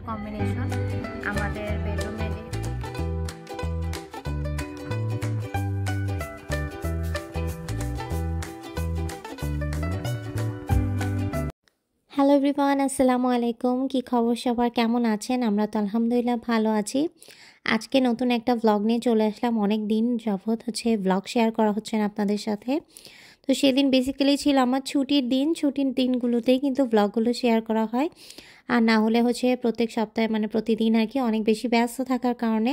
Combination আমাদের বেডরুমে। Hello everyone, আসসালামু আলাইকুম। কি খবর সবার, কেমন আছেন? আমরা তো আলহামদুলিল্লাহ ভালো আছি। আজকে নতুন একটা ভ্লগ নিয়ে চলে আসলাম। অনেক দিন যাবত ভ্লগ শেয়ার করা হচ্ছে না আপনাদের সাথে। তো সেদিন বেসিক্যালি ছিল আমার ছুটির দিন। ছুটির দিনগুলোতেই কিন্তু ভ্লগগুলো শেয়ার করা হয়, আর না হলে প্রত্যেক সপ্তাহে প্রতিদিন আর কি অনেক বেশি ব্যস্ত থাকার কারণে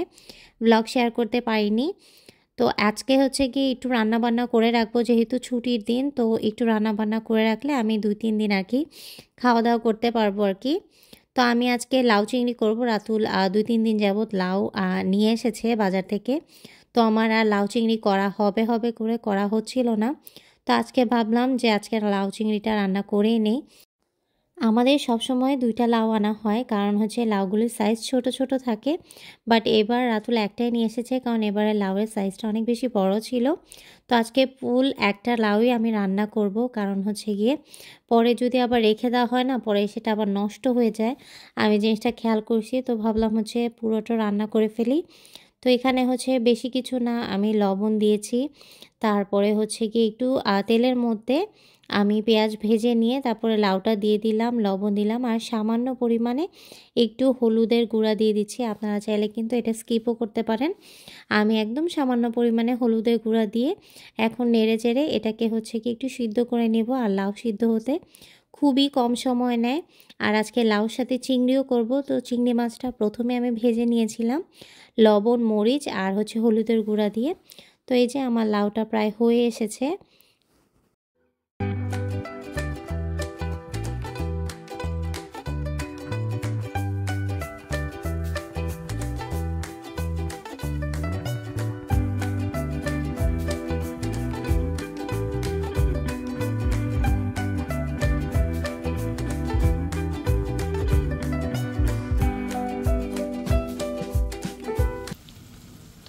ভ্লগ শেয়ার করতে পারিনি। তো আজকে কি একটু রান্নাবান্না করে রাখবো, যেহেতু ছুটির দিন। তো একটু রান্নাবান্না করে রাখলে আমি 2-3 দিন আর কি খাওয়া দাওয়া করতে পারবো আর কি। তো আমি আজকে লাউ চিংড়ি করবো। রাতুল 2-3 দিন যাবত লাউ নিয়ে এসেছে বাজার থেকে। তো আমার আর লাউ চিংড়ি করা হবে করে করা হচ্ছিল না। তো আজকে ভাবলাম যে আজকে লাউ চিংড়িটা রান্না করেই নেই। আমাদের সবসময় 2টা লাউ আনা হয়, কারণ লাউগুলির সাইজ ছোট ছোট থাকে। বাট এবার রাতুল একটাই নিয়ে এসেছে, কারণ এবারে লাউয়ের সাইজটা অনেক বেশি বড় ছিল। তো আজকে ফুল একটা লাউই আমি রান্না করব, কারণ গিয়ে পরে যদি আবার রেখে দেওয়া হয় না, পরে সেটা আবার নষ্ট হয়ে যায়। আমি জিনিসটা খেয়াল করছি, তো ভাবলাম পুরোটা রান্না করে ফেলি। তো এখানে বেশি কিছু না, আমি লবণ দিয়েছি। তারপরে গিয়ে একটু তেলের মধ্যে আমি পেঁয়াজ ভেজে নিয়ে তারপরে লাউটা দিয়ে দিলাম, লবণ দিলাম, আর সামান্য পরিমাণে একটু হলুদের গুঁড়া দিয়ে দিচ্ছি। আপনারা চাইলে কিন্তু এটা স্কিপও করতে পারেন। আমি একদম সামান্য পরিমাণে হলুদের গুঁড়া দিয়ে এখন নেড়ে চেড়ে এটাকে কি একটু সিদ্ধ করে নেব। আর লাউ সিদ্ধ হতে খুবই কম সময় নেয়। আর আজকে লাউর সাথে চিংড়িও করব। তো চিংড়ি মাছটা প্রথমে আমি ভেজে নিয়েছিলাম লবণ, মরিচ আর হলুদের গুঁড়া দিয়ে। তো এই যে আমার লাউটা প্রায় হয়ে এসেছে।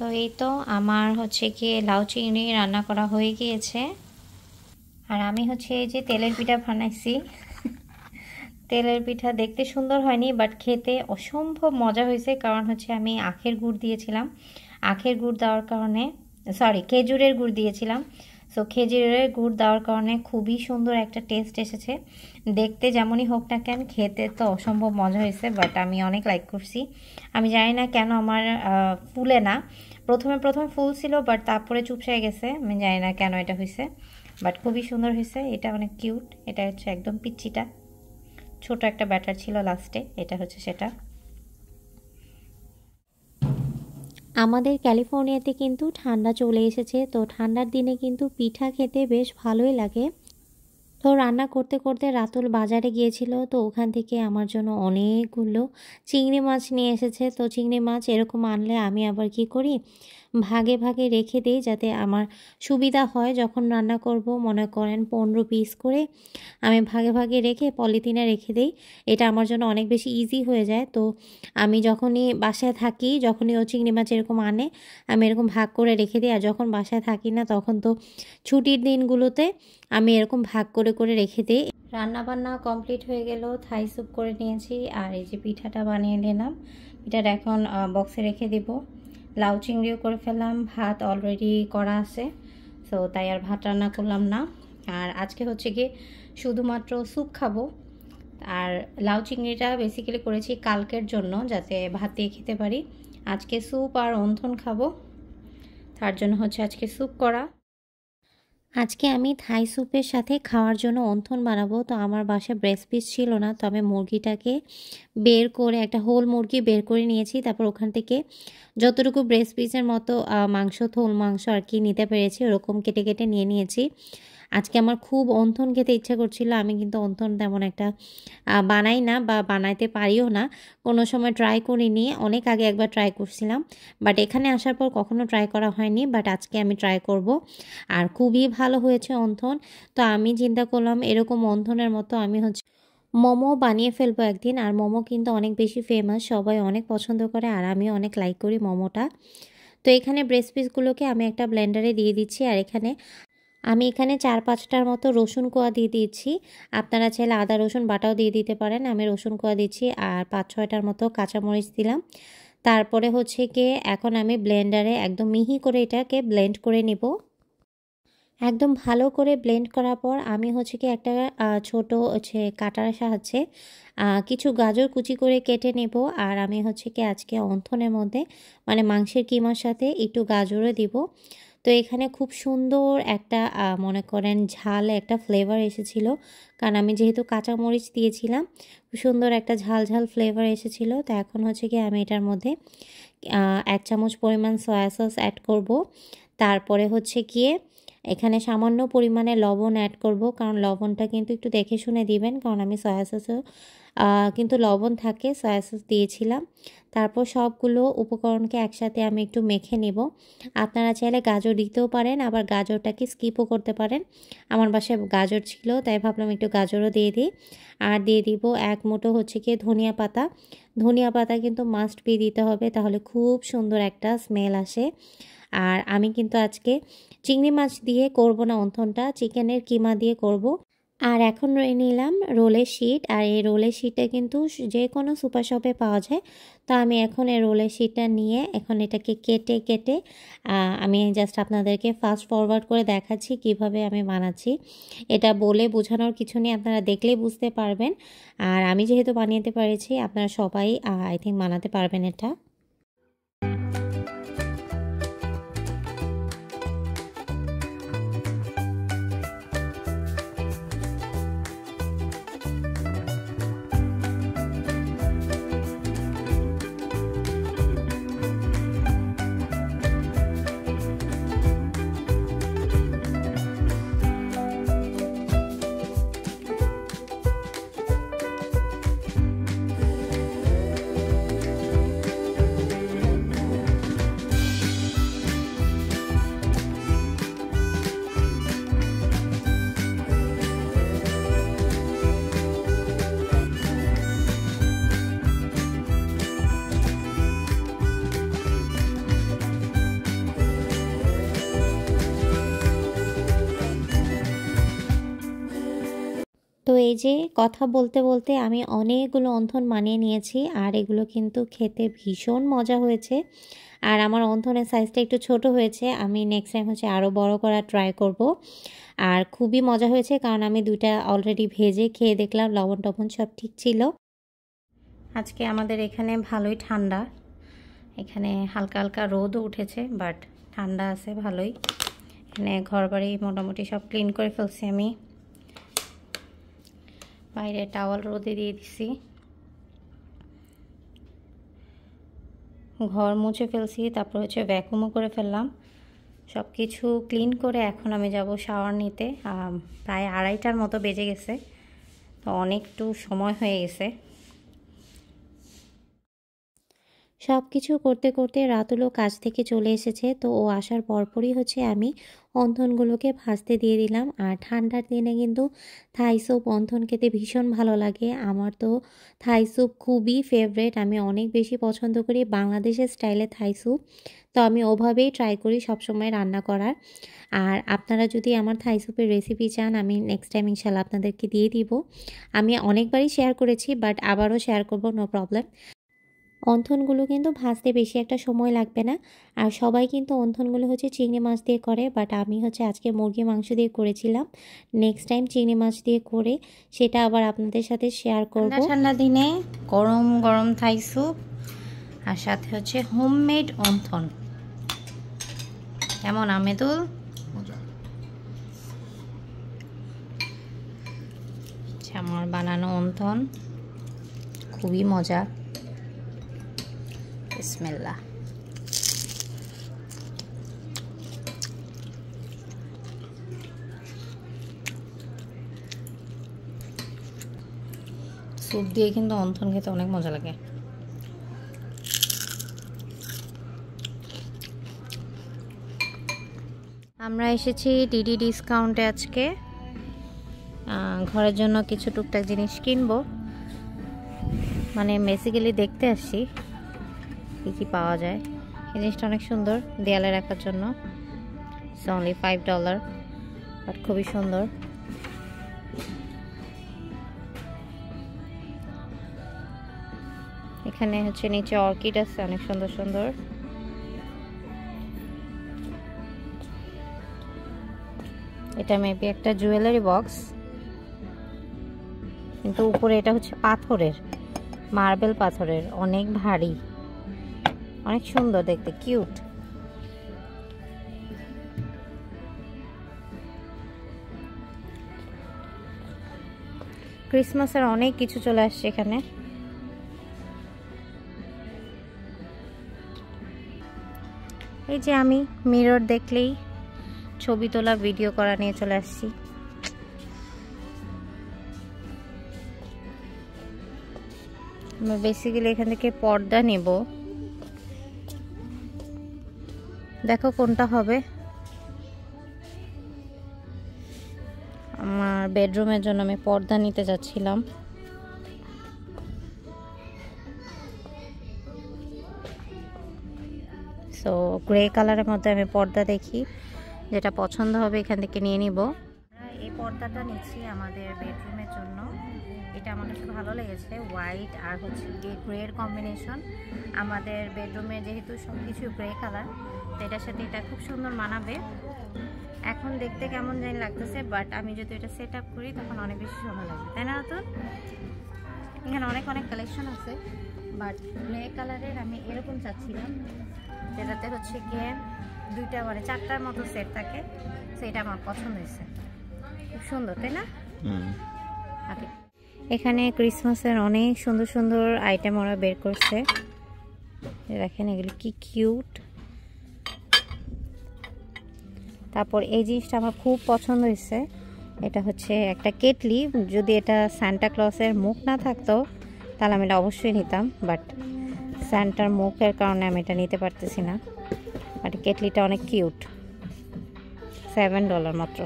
তো এই তো আমার গিয়ে লাউ চিংড়ি রান্না করা হয়ে গিয়েছে। আর আমি এই যে তেলের পিঠা বানাইছি। তেলের পিঠা দেখতে সুন্দর হয়নি, বাট খেতে অসম্ভব মজা হয়েছে, কারণ আমি আখের গুড় দিয়েছিলাম। আখের গুড় দেওয়ার কারণে খেজুরের গুড় দিয়েছিলাম। সো খেজুরের গুড় দেওয়ার কারণে খুবই সুন্দর একটা টেস্ট এসেছে। দেখতে যেমনই হোক না কেন, খেতে তো অসম্ভব মজা হয়েছে। বাট আমি অনেক লাইক করছি। আমি জানি না কেন আমার ফুলে না। প্রথমে ফুল ছিল, বাট তারপরে চুপসে গেছে। আমি জানি না কেন এটা হয়েছে, বাট খুবই সুন্দর হয়েছে। এটা অনেক কিউট। এটা একদম পিচ্চিটা, ছোট একটা ব্যাটার ছিল লাস্টে, এটা সেটা। আমাদের ক্যালিফোর্নিয়াতে কিন্তু ঠান্ডা চলে এসেছে। তো ঠান্ডার দিনে কিন্তু পিঠা খেতে বেশ ভালোই লাগে। তো রান্না করতে করতে রাতুল বাজারে গিয়েছিল। তো ওখান থেকে আমার জন্য অনেকগুলো চিংড়ি মাছ নিয়ে এসেছে। তো চিংড়ি মাছ এরকম আনলে আমি আবার কি করি, ভাগে ভাগে রেখে দিই, যাতে আমার সুবিধা হয় যখন রান্না করব। মনে করেন 15 পিস করে আমি ভাগে ভাগে রেখে পলিথিনে রেখে দিই। এটা আমার জন্য অনেক বেশি ইজি হয়ে যায়। তো আমি যখনই বাসায় থাকি, যখনই ও চিংড়ি মাছ এরকম আনে, আমি এরকম ভাগ করে রেখে দিই। আর যখন বাসায় থাকি না, তখন তো ছুটির দিনগুলোতে আমি এরকম ভাগ করে করে রেখে দিই। রান্নাবান্না কমপ্লিট হয়ে গেল, থাই স্যুপ করে নিয়েছি। আর এই যে পিঠাটা বানিয়ে নিলাম, পিঠাটা এখন বক্সে রেখে দিব। লাউ চিংড়িও করে ফেললাম, ভাত অলরেডি করা আছে। সো তাই আর ভাত রান্না করলাম না। আর আজকে গিয়ে শুধুমাত্র স্যুপ খাবো। আর লাউ চিংড়িটা বেসিক্যালি করেছি কালকের জন্য, যাতে ভাত দিয়ে খেতে পারি। আজকে স্যুপ আর অন্থন খাবো, তার জন্য আজকে স্যুপ করা। আজকে আমি থাই স্যুপের সাথে খাওয়ার জন্য অন্থন বানাবো। তো আমার বাসায় ব্রেস্ট পিস ছিল না, তো আমি মুরগিটাকে বের করে, একটা হোল মুরগি বের করে নিয়েছি। তারপর ওখান থেকে যতটুকু ব্রেস্ট পিসের মতো মাংস, থোল মাংস আর কি নিতে পেরেছি, ওরকম কেটে কেটে নিয়ে নিয়েছি। আজকে আমার খুব অন্থন খেতে ইচ্ছা করছিল। আমি কিন্তু অন্থন তেমন একটা বানাই না, বা বানাইতে পারিও না। কোনো সময় ট্রাই করিনি। অনেক আগে একবার ট্রাই করছিলাম, বাট এখানে আসার পর কখনো ট্রাই করা হয়নি। বাট আজকে আমি ট্রাই করব। আর খুবই ভালো হয়েছে অন্থন। তো আমি চিন্তা করলাম এরকম অন্থনের মতো আমি মোমো বানিয়ে ফেলবো একদিন। আর মোমো কিন্তু অনেক বেশি ফেমাস, সবাই অনেক পছন্দ করে, আর আমিও অনেক লাইক করি মোমোটা। তো এখানে ব্রেস্ট পিসগুলোকে আমি একটা ব্লেন্ডারে দিয়ে দিচ্ছি। আর এখানে আমি এখানে 4-5টার মতো রসুন কোয়া দিয়ে দিয়েছি। আপনারা চাইলে আদা রসুন বাটাও দিয়ে দিতে পারেন। আমি রসুন কোয়া দিচ্ছি আর 5-6টার মতো কাঁচামরিচ দিলাম। তারপরে হচ্ছে গিয়ে এখন আমি ব্লেন্ডারে একদম মিহি করে এটাকে ব্লেন্ড করে নিব। একদম ভালো করে ব্লেন্ড করার পর আমি হচ্ছে কি একটা ছোট হচ্ছে কাটার সাহায্যে কিছু গাজর কুচি করে কেটে নেব। আর আমি হচ্ছে কি আজকে অন্থনের মধ্যে মানে মাংসের কিমার সাথে একটু গাজরও দিব। তো এখানে খুব সুন্দর একটা মনে করেন ঝাল একটা ফ্লেভার এসেছিল, কারণ আমি যেহেতু কাঁচামরিচ দিয়েছিলাম, খুব সুন্দর একটা ঝাল ঝাল ফ্লেভার এসেছিল। তো এখন হচ্ছে কি আমি এটার মধ্যে 1 চামচ পরিমাণ সয়া সস অ্যাড করব। তারপরে হচ্ছে গিয়ে এখানে সামান্য পরিমাণে লবণ অ্যাড করব, কারণ লবণটা কিন্তু একটু দেখে শুনে দিবেন, কারণ আমি সয়া সসও কিন্তু লবণ থাকে, সয়া সস দিয়েছিলাম। তারপর সবগুলো উপকরণকে একসাথে আমি একটু মেখে নেব। আপনারা চাইলে গাজর দিতেও পারেন, আবার গাজরটাকে স্কিপও করতে পারেন। আমার বাসায় গাজর ছিল তাই ভাবলাম একটু গাজরও দিয়ে দিই। আর দিয়ে দিব 1 মুঠো হচ্ছে কি ধনিয়া পাতা। ধনিয়া পাতা কিন্তু মাস্ট বি দিতে হবে, তাহলে খুব সুন্দর একটা স্মেল আসে। আর আমি কিন্তু আজকে চিংড়ি মাছ দিয়ে করব না অন্থনটা, চিকেনের কিমা দিয়ে করব। আর এখন নিলাম রোলের শিট, আর এই রোলের শিটটা কিন্তু যে কোনো সুপার শপে পাওয়া যায়। তো আমি এখন এই রোলের শিটটা নিয়ে এখন এটাকে কেটে কেটে আমি জাস্ট আপনাদেরকে ফাস্ট ফরওয়ার্ড করে দেখাচ্ছি কিভাবে আমি বানাচ্ছি। এটা বলে বোঝানোর কিছু নেই, আপনারা দেখলেই বুঝতে পারবেন। আর আমি যেহেতু বানিয়ে পেরেছি, আপনারা সবাই আই থিঙ্ক বানাতে পারবেন এটা। তো এই যে কথা বলতে বলতে আমি অনেকগুলো অন্থন বানিয়ে নিয়েছি, আর এগুলো কিন্তু খেতে ভীষণ মজা হয়েছে। আর আমার অন্থনের সাইজটা একটু ছোট হয়েছে, আমি নেক্সট টাইম হচ্ছে আরও বড় করা ট্রাই করব। আর খুবই মজা হয়েছে, কারণ আমি 2টা অলরেডি ভেজে খেয়ে দেখলাম, লবণ টবণ সব ঠিক ছিল। আজকে আমাদের এখানে ভালোই ঠান্ডা, এখানে হালকা হালকা রোদও উঠেছে, বাট ঠান্ডা আছে ভালোই। এখানে ঘরবাড়ি মোটামুটি সব ক্লিন করে ফেলছি আমি, বাইরে টাওয়াল রোদে দিয়ে দিছি, ঘর মুছে ফেলছি, তারপর হচ্ছে ভ্যাকুমও করে ফেললাম। সব কিছু ক্লিন করে এখন আমি যাব শাওয়ার নিতে। প্রায় 2:30টার মতো বেজে গেছে, তো অনেকটু সময় হয়ে গেছে। সব কিছু করতে করতে রাতুলও কাজ থেকে চলে এসেছে, তো ও আসার পরপরই হচ্ছে আমি অন্থনগুলোকে ভাজতে দিয়ে দিলাম। আর ঠান্ডার দিনে কিন্তু থাই স্যুপ অন্থন খেতে ভীষণ ভালো লাগে। আমার তো থাই স্যুপ খুবই ফেভারেট, আমি অনেক বেশি পছন্দ করি বাংলাদেশের স্টাইলে থাই স্যুপ। তো আমি ওভাবেই ট্রাই করি সবসময় রান্না করার। আর আপনারা যদি আমার থাই স্যুপের রেসিপি চান, আমি নেক্সট টাইম ইনশাল্লাহ আপনাদেরকে দিয়ে দিব। আমি অনেকবারই শেয়ার করেছি, বাট আবারও শেয়ার করব, নো প্রবলেম। অন্থনগুলো কিন্তু ভাজতে বেশি একটা সময় লাগবে না। আর সবাই কিন্তু অন্থনগুলো হচ্ছে চিংড়ি মাছ দিয়ে করে, বাট আমি হচ্ছে আজকে মুরগি মাংস দিয়ে করেছিলাম। নেক্সট টাইম চিংড়ি মাছ দিয়ে করে সেটা আবার আপনাদের সাথে শেয়ার করব। ঠান্ডা দিনে গরম গরম থাই স্যুপ আর সাথে হচ্ছে হোমমেড অন্থন। কেমন আমেদুল? আমার বানানো অন্থন খুবই মজা। বিসমিল্লাহ। স্যুপ দিয়ে কিন্তু অন্থন খেতে অনেক মজা লাগে। আমরা এসেছি ডিডি ডিসকাউন্টে আজকে, ঘরের জন্য কিছু টুকটাক জিনিস কিনবো, মানে বেসিক্যালি দেখতে আসছি কী কী পাওয়া যায়। এই জিনিসটা অনেক সুন্দর, দেয়ালে রাখার জন্য। It's only $5। বাট খুবই সুন্দর। এখানে হচ্ছে নিচে অর্কিড আছে অনেক সুন্দর সুন্দর। এটা মেবি একটা জুয়েলারি বক্স, কিন্তু উপরে এটা হচ্ছে পাথরের, মার্বেল পাথরের, অনেক ভারী, অনেক সুন্দর দেখতে, কিউট। ক্রিসমাসের অনেক কিছু চলে আসছে এখানে। এই যে আমি মিরর দেখলেই ছবি তোলা ভিডিও করা নিয়ে চলে আসছি। আমি বেসিক্যালি এখান থেকে পর্দা নেব, দেখো কোনটা হবে। আমার বেডরুমের জন্য আমি পর্দা নিতে যাচ্ছিলাম। সো গ্রে কালারের মধ্যে আমি পর্দা দেখি, যেটা পছন্দ হবে এখান থেকে নিয়ে নিব। এই পর্দাটা নিচ্ছি আমাদের বেডরুমের জন্য। এটা আমার কাছে ভালো লেগেছে, হোয়াইট আর হচ্ছে গ্রের কম্বিনেশন। আমাদের বেডরুমে যেহেতু সব কিছু গ্রে কালার, তো এটার সাথে এটা খুব সুন্দর মানাবে। এখন দেখতে কেমন জানি লাগতেছে, বাট আমি যদি এটা সেট আপ করি তখন অনেক বেশি সুন্দর লাগবে, তাই না? তো এখানে অনেক অনেক কালেকশন আছে, বাট গ্রে কালারের আমি এরকম চাচ্ছিলাম, যেটাতে হচ্ছে গিয়ে দুইটা মানে চারটার মতো সেট থাকে। সেটা আমার পছন্দ হয়েছে, খুব সুন্দর, তাই না? ওকে, এখানে ক্রিসমাসের অনেক সুন্দর সুন্দর আইটেম ওরা বের করছে, দেখেন এগুলো কি কিউট। তারপর এই জিনিসটা আমার খুব পছন্দ হয়েছে, এটা হচ্ছে একটা কেটলি। যদি এটা সান্টা ক্লসের মুখ না থাকতো তাহলে আমি এটা অবশ্যই নিতাম, বাট সান্টার মুখের কারণে আমি এটা নিতে পারতেছি না। বাট কেটলিটা অনেক কিউট, $7 মাত্র।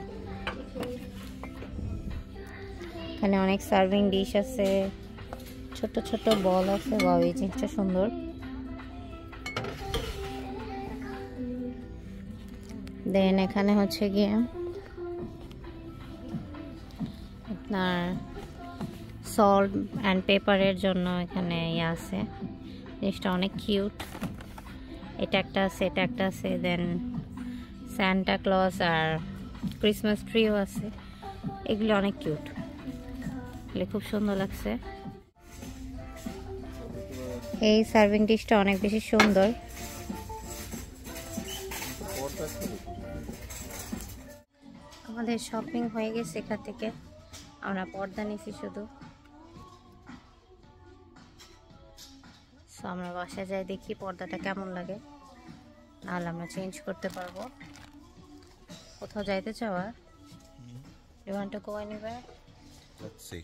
এখানে অনেক সার্ভিং ডিশ আছে, ছোট ছোট বল আছে। ওয়াও, এই জিনিসটা সুন্দর। দেন এখানে হচ্ছে গিয়ে আপনার সল্ট অ্যান্ড পেপারের জন্য এখানে ইয়ে আছে, জিনিসটা অনেক কিউট। এটা একটা আছে, এটা একটা আছে। দেন সান্টা ক্লজ আর ক্রিসমাস ট্রিও আছে, এগুলো অনেক কিউট, এগুলো খুব সুন্দর লাগছে। এই সার্ভিং ডিশটা অনেক বেশি সুন্দর। আমাদের শপিং হয়ে গেছে, এখান থেকে আমরা পর্দা নিছি শুধু। সো আমরা বাসায় যাই, দেখি পর্দাটা কেমন লাগে, নাহলে আমরা চেঞ্জ করতে পারবো। কোথাও যাইতে চাওয়া? You want to go anywhere? Let's see.